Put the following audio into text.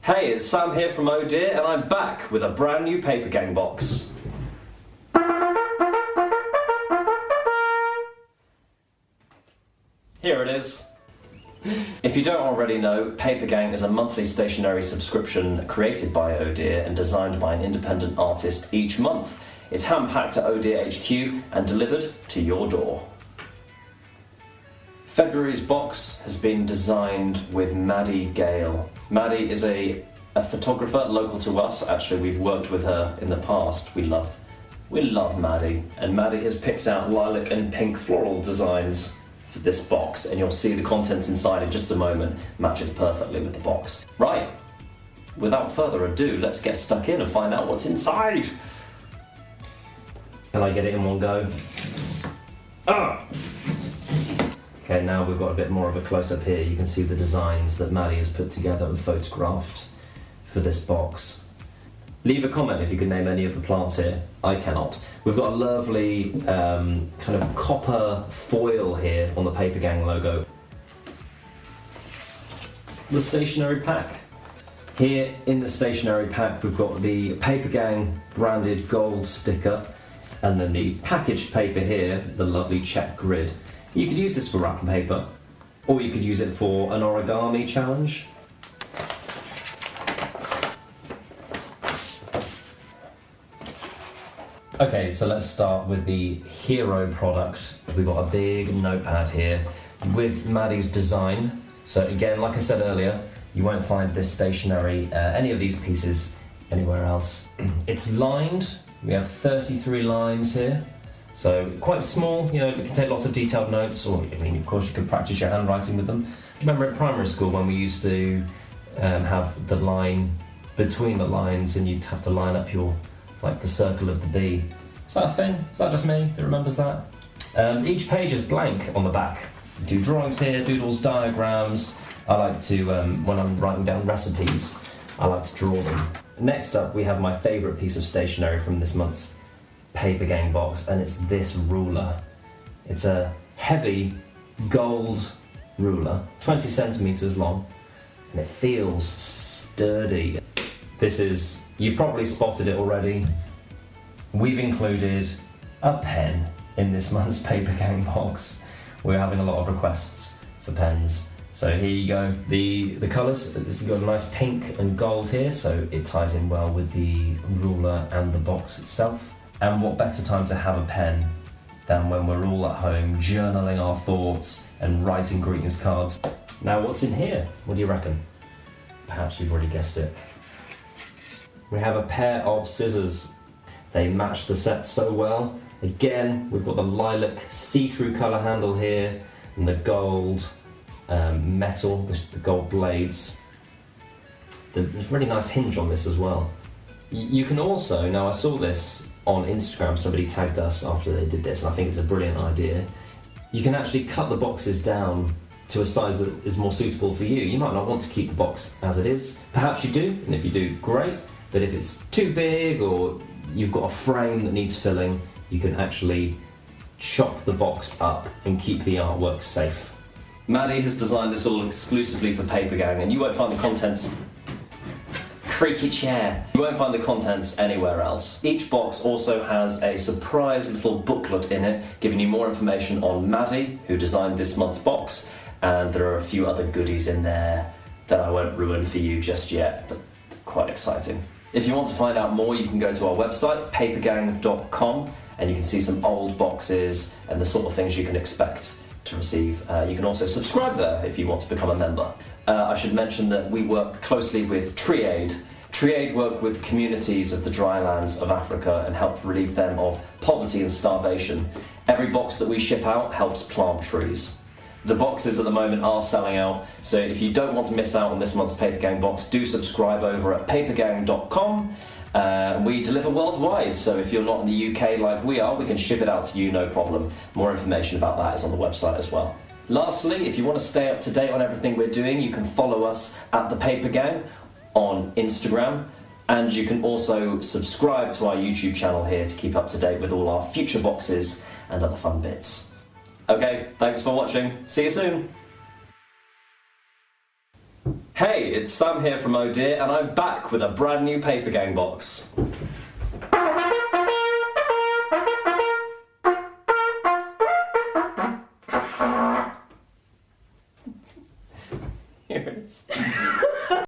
Hey, it's Sam here from Oh Deer, and I'm back with a brand new Papergang box. Here it is. If you don't already know, Papergang is a monthly stationery subscription created by Oh Deer and designed by an independent artist each month. It's hand-packed at Oh Deer HQ and delivered to your door. February's box has been designed with Maddy Gale. Maddy is a photographer local to us. Actually, we've worked with her in the past. We love Maddy. And Maddy has picked out lilac and pink floral designs for this box, and you'll see the contents inside in just a moment. Matches perfectly with the box. Right, without further ado, let's get stuck in and find out what's inside. Can I get it in one go? Ah! Okay, now we've got a bit more of a close-up here. You can see the designs that Maddy has put together and photographed for this box. Leave a comment if you can name any of the plants here. I cannot. We've got a lovely kind of copper foil here on the Papergang logo. The stationery pack. Here in the stationery pack we've got the Papergang branded gold sticker, and then the packaged paper here, the lovely check grid. You could use this for wrapping paper, or you could use it for an origami challenge. Okay, so let's start with the hero product. We've got a big notepad here with Maddy's design. So again, like I said earlier, you won't find this stationery, any of these pieces, anywhere else. It's lined. We have 33 lines here. So quite small, you know, it can take lots of detailed notes, or I mean, of course you could practice your handwriting with them. Remember in primary school when we used to have the line between the lines, and you'd have to line up your, like the circle of the B. Is that a thing? Is that just me that remembers that? Each page is blank on the back. Do drawings here, doodles, diagrams. I like to, when I'm writing down recipes, I like to draw them. Next up, we have my favourite piece of stationery from this month's Papergang box, and it's this ruler. It's a heavy gold ruler, 20 centimeters long, and it feels sturdy. This is, you've probably spotted it already, we've included a pen in this month's Papergang box. We're having a lot of requests for pens. So here you go, the colours, this has got a nice pink and gold here, so it ties in well with the ruler and the box itself. And what better time to have a pen than when we're all at home journaling our thoughts and writing greetings cards. Now what's in here? What do you reckon? Perhaps you've already guessed it. We have a pair of scissors. They match the set so well. Again, we've got the lilac see-through colour handle here, and the gold metal, the gold blades. There's a really nice hinge on this as well. You can also, now I saw this on Instagram, somebody tagged us after they did this, and I think it's a brilliant idea. You can actually cut the boxes down to a size that is more suitable for you. You might not want to keep the box as it is. Perhaps you do, and if you do, great. But if it's too big, or you've got a frame that needs filling, you can actually chop the box up and keep the artwork safe. Maddy has designed this all exclusively for Papergang, and you won't find the contents. Creaky chair. You won't find the contents anywhere else. Each box also has a surprise little booklet in it, giving you more information on Maddy, who designed this month's box, and there are a few other goodies in there that I won't ruin for you just yet, but it's quite exciting. If you want to find out more, you can go to our website, papergang.com, and you can see some old boxes and the sort of things you can expect to receive. You can also subscribe there if you want to become a member. I should mention that we work closely with TreeAid. TreeAid work with communities of the drylands of Africa and help relieve them of poverty and starvation. Every box that we ship out helps plant trees. The boxes at the moment are selling out, so if you don't want to miss out on this month's Papergang box, do subscribe over at papergang.com. We deliver worldwide, so if you're not in the UK like we are, we can ship it out to you, no problem. More information about that is on the website as well. Lastly, if you want to stay up to date on everything we're doing, you can follow us at the Papergang on Instagram, and you can also subscribe to our YouTube channel here to keep up to date with all our future boxes and other fun bits. Okay, thanks for watching. See you soon. Hey, it's Sam here from Ohh Deer, and I'm back with a brand new Papergang box.